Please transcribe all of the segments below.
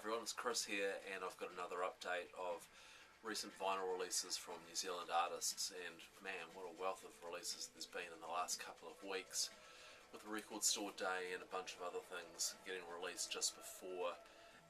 everyone, it's Chris here, and I've got another update of recent vinyl releases from New Zealand artists. And man, what a wealth of releases there's been in the last couple of weeks, with the Record Store Day and a bunch of other things getting released just before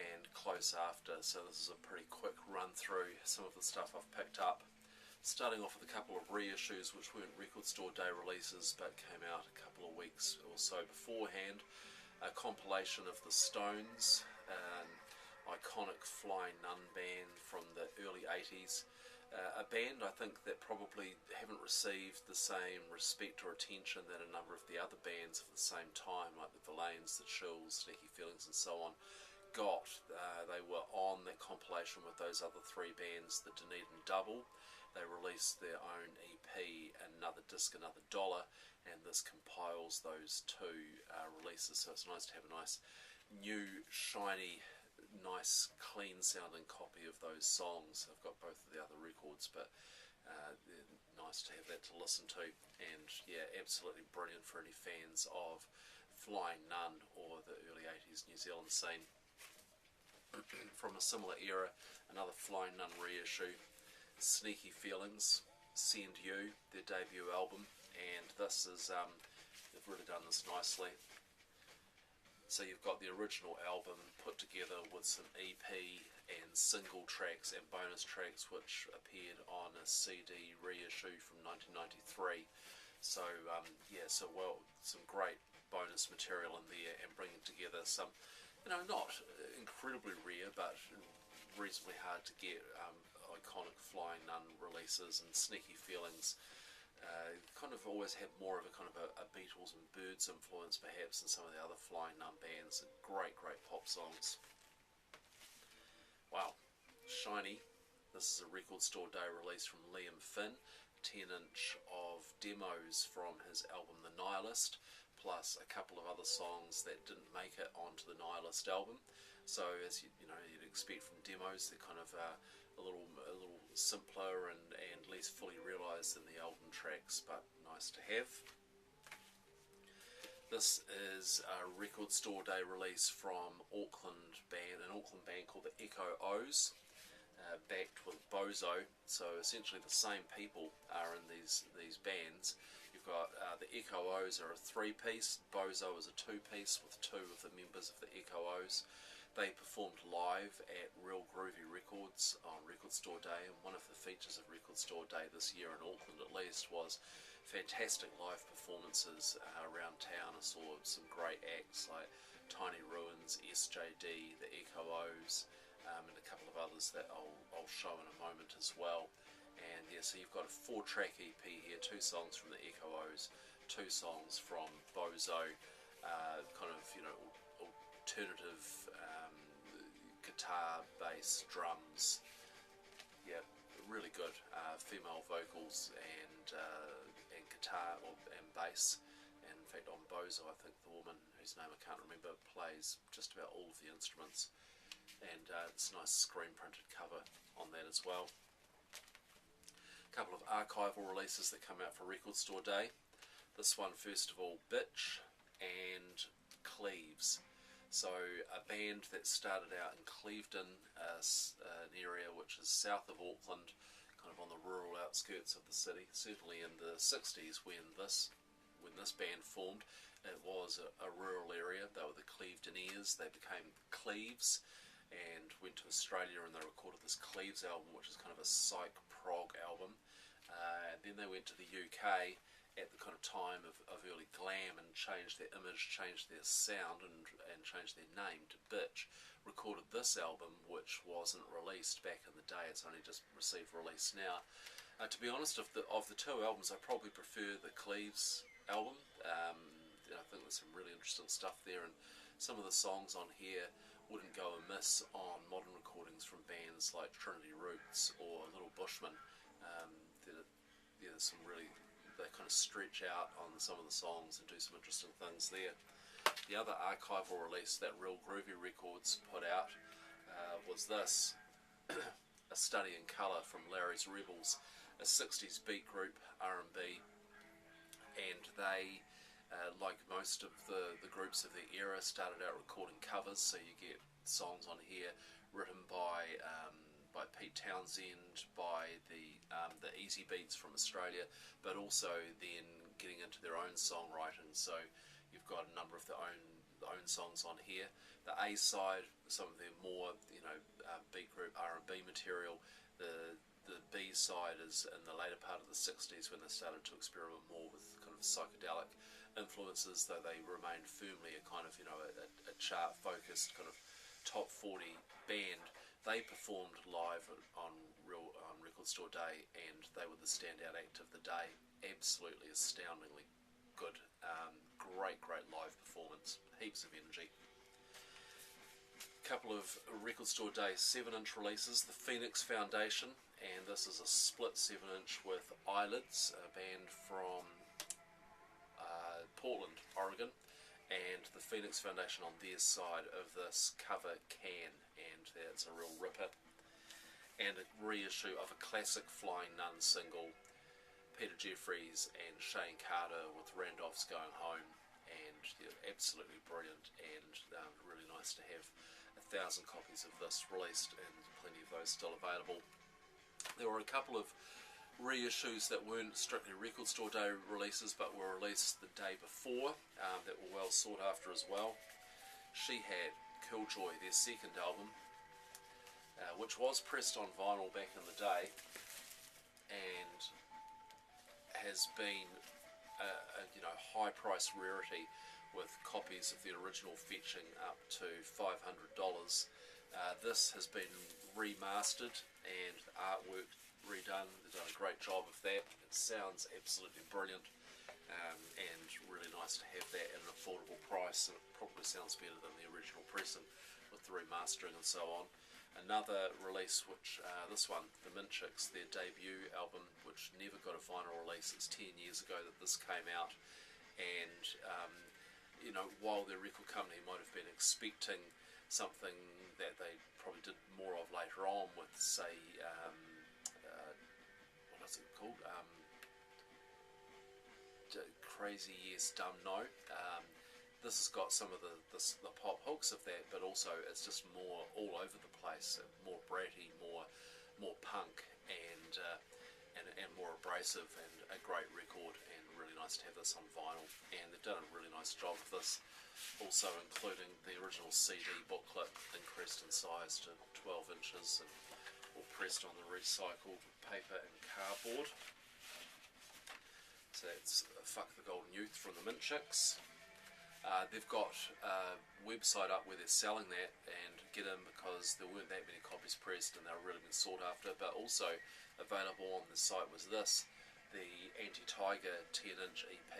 and close after. So this is a pretty quick run through some of the stuff I've picked up, starting off with a couple of reissues which weren't Record Store Day releases but came out a couple of weeks or so beforehand. A compilation of the Stones, an iconic Flying Nun band from the early 80s, a band I think that probably haven't received the same respect or attention that a number of the other bands of the same time, like the Verlaines, the Chills, Sneaky Feelings and so on, got. They were on that compilation with those other three bands, the Dunedin Double. They released their own EP, Another Disc, Another Dollar, and this compiles those two releases, so it's nice to have a nice new, shiny, nice, clean sounding copy of those songs. I've got both of the other records, but they're nice to have that to listen to, and yeah, absolutely brilliant for any fans of Flying Nun or the early 80s New Zealand scene. From a similar era, another Flying Nun reissue, Sneaky Feelings, Send You, their debut album, and this is, they've really done this nicely. So you've got the original album put together with some EP and single tracks and bonus tracks which appeared on a CD reissue from 1993. So some great bonus material in there, and bringing together some, not incredibly rare but reasonably hard to get iconic Flying Nun releases. And Sneaky Feelings kind of always have more of a kind of a Beatles and Byrds influence perhaps than some of the other Flying Nun bands. Great pop songs. Wow, shiny. This is a Record Store Day release from Liam Finn, 10-inch of demos from his album The Nihilist, plus a couple of other songs that didn't make it onto the Nihilist album. So as you'd expect from demos, they're kind of a little simpler and less fully realised than the album tracks, but nice to have. This is a Record Store Day release from an Auckland band called the Echo O's, backed with Bozo. So essentially the same people are in these bands. You've got the Echo O's are a three-piece, Bozo is a two-piece with two of the members of the Echo O's. They performed live at WaihekeRecords on Record Store Day, and one of the features of Record Store Day this year in Auckland at least was fantastic live performances around town. I saw some great acts like Tiny Ruins, SJD, the Echo O's, and a couple of others that I'll show in a moment as well. And yeah, so you've got a 4-track EP here, 2 songs from the Echo O's, 2 songs from Bozo, kind of alternative guitar, bass, drums. Yeah, really good female vocals and guitar and bass. And in fact, on Bozo, I think the woman whose name I can't remember plays just about all of the instruments. And it's a nice screen printed cover on that as well. A couple of archival releases that come out for Record Store Day. This one, first of all, Bitch and Cleves. So a band that started out in Clevedon, an area which is south of Auckland, kind of on the rural outskirts of the city. Certainly in the 60s when this band formed, it was a rural area. They were the Clevedoneers. They became Cleves and went to Australia, and they recorded this Cleves album, which is kind of a psych prog album. Then they went to the UK at the kind of time of early glam and changed their image, changed their sound, and changed their name to Bitch. Recorded this album, which wasn't released back in the day. It's only just received release now. To be honest, of the 2 albums, I probably prefer the Cleves album. I think there's some really interesting stuff there, and some of the songs on here wouldn't go amiss on modern recordings from bands like Trinity Roots or Little Bushman. There's some really, they kind of stretch out on some of the songs and do some interesting things there. The other archival release that Real Groovy Records put out was this, A Study in Colour from Larry's Rebels, a 60s beat group, R&B, and they like most of the groups of the era, started out recording covers, so you get songs on here written by Pete Townsend, by the Easy Beats from Australia, but also then getting into their own songwriting. So you've got a number of their own songs on here. The A side, some of their more beat group R&B material. The B side is in the later part of the 60s when they started to experiment more with kind of psychedelic influences, though they remained firmly a kind of a chart focused kind of top 40 band. They performed live on Record Store Day, and they were the standout act of the day. Absolutely astoundingly good. Great live performance. Heaps of energy. Couple of Record Store Day 7-inch releases. The Phoenix Foundation, and this is a split 7-inch with Eyelids, a band from Portland, Oregon, and the Phoenix Foundation on their side of this cover Can, and that's a real ripper. And a reissue of a classic Flying Nun single, Peter Jeffries and Shane Carter with Randolph's Going Home, and absolutely brilliant, and really nice to have 1,000 copies of this released, and plenty of those still available. There were a couple of reissues that weren't strictly Record Store Day releases, but were released the day before, that were well sought after as well. She Had Killjoy, their second album, which was pressed on vinyl back in the day, and has been a high price rarity, with copies of the original fetching up to $500. This has been remastered and the artwork redone. They've done a great job of that. It sounds absolutely brilliant, and really nice to have that at an affordable price, and it probably sounds better than the original pressing with the remastering and so on. Another release, which this one, the Minchicks, their debut album, which never got a vinyl release. It's 10 years ago that this came out, and while their record company might have been expecting something that they probably did more of later on with, say, what is it called? Crazy Yes, Dumb No. This has got some of the pop hooks of that, but also it's just more all over the place, more bratty, more punk, and more abrasive, and a great record, and really nice to have this on vinyl. And they've done a really nice job of this, also including the original CD booklet increased in size to 12 inches and all pressed on the recycled paper and cardboard. So that's Fuck the Golden Youth from the Minchicks. They've got a website up where they're selling that, and get in because there weren't that many copies pressed and they were really been sought after. But also available on the site was this, the Anti-Tiger 10-inch EP,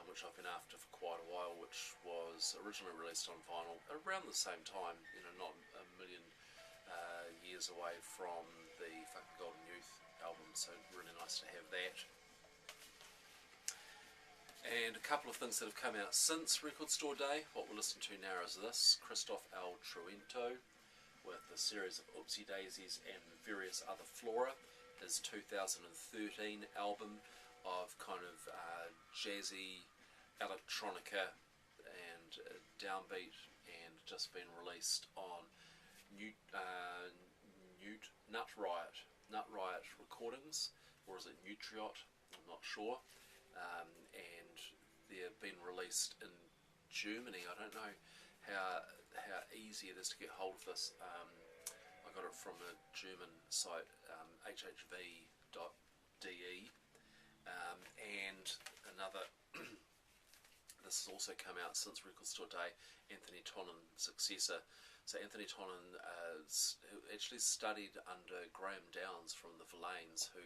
which I've been after for quite a while, which was originally released on vinyl around the same time, not a million years away from the Fuck the Golden Youth album, so really nice to have that. And a couple of things that have come out since Record Store Day. What we're listening to now is this, Christoph L. Truento, with a series of Oopsie Daisies and various other flora, his 2013 album of kind of jazzy electronica and downbeat, and just been released on Nut Riot Recordings, or is it Nutriot? I'm not sure. And they've been released in Germany. I don't know how easy it is to get hold of this. I got it from a German site, hhv.de, and another. This has also come out since Record Store Day, Anthony Tonnen successor. So Anthony Tonnen actually studied under Graham Downes from the Verlaines, who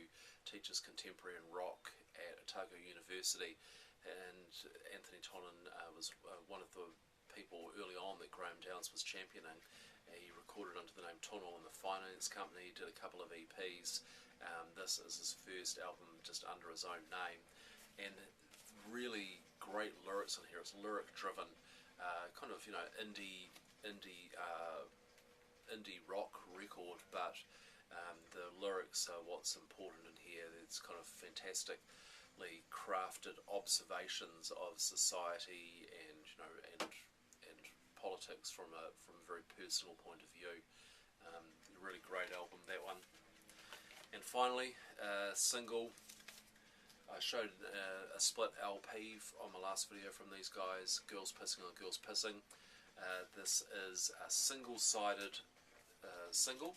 teaches contemporary and rock at Otago University, and Anthony Tonnen was one of the people early on that Graham Downes was championing. He recorded under the name Tonnell and the Finance Company, did a couple of EPs. This is his first album just under his own name, and really great lyrics on here. It's lyric driven, kind of indie rock record, but the lyrics are what's important in here. It's kind of fantastic. brilliantly crafted observations of society and and politics from a very personal point of view. A really great album, that one. And finally, single. I showed a split LP on my last video from these guys, Girls Pissing on Girls Pissing. This is a single-sided single,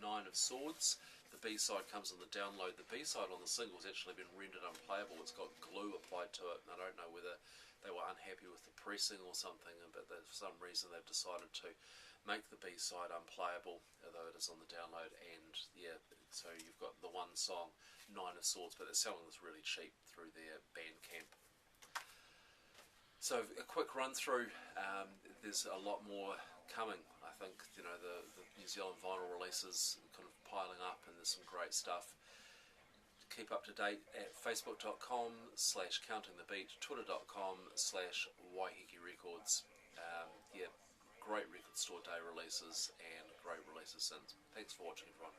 Nine of Swords. The B-side comes on the download. The B-side on the single has actually been rendered unplayable. It's got glue applied to it, and I don't know whether they were unhappy with the pressing or something, but for some reason they've decided to make the B-side unplayable, although it is on the download. And yeah, so you've got the one song, Nine of Swords, but they're selling this really cheap through their Bandcamp. So a quick run through. There's a lot more coming. I think the New Zealand vinyl releases kind of piling up, and there's some great stuff. Keep up to date at facebook.com/countingthebeat, twitter.com/WaihekeRecords. Yeah, great record store day releases and great releases since. Thanks for watching, everyone.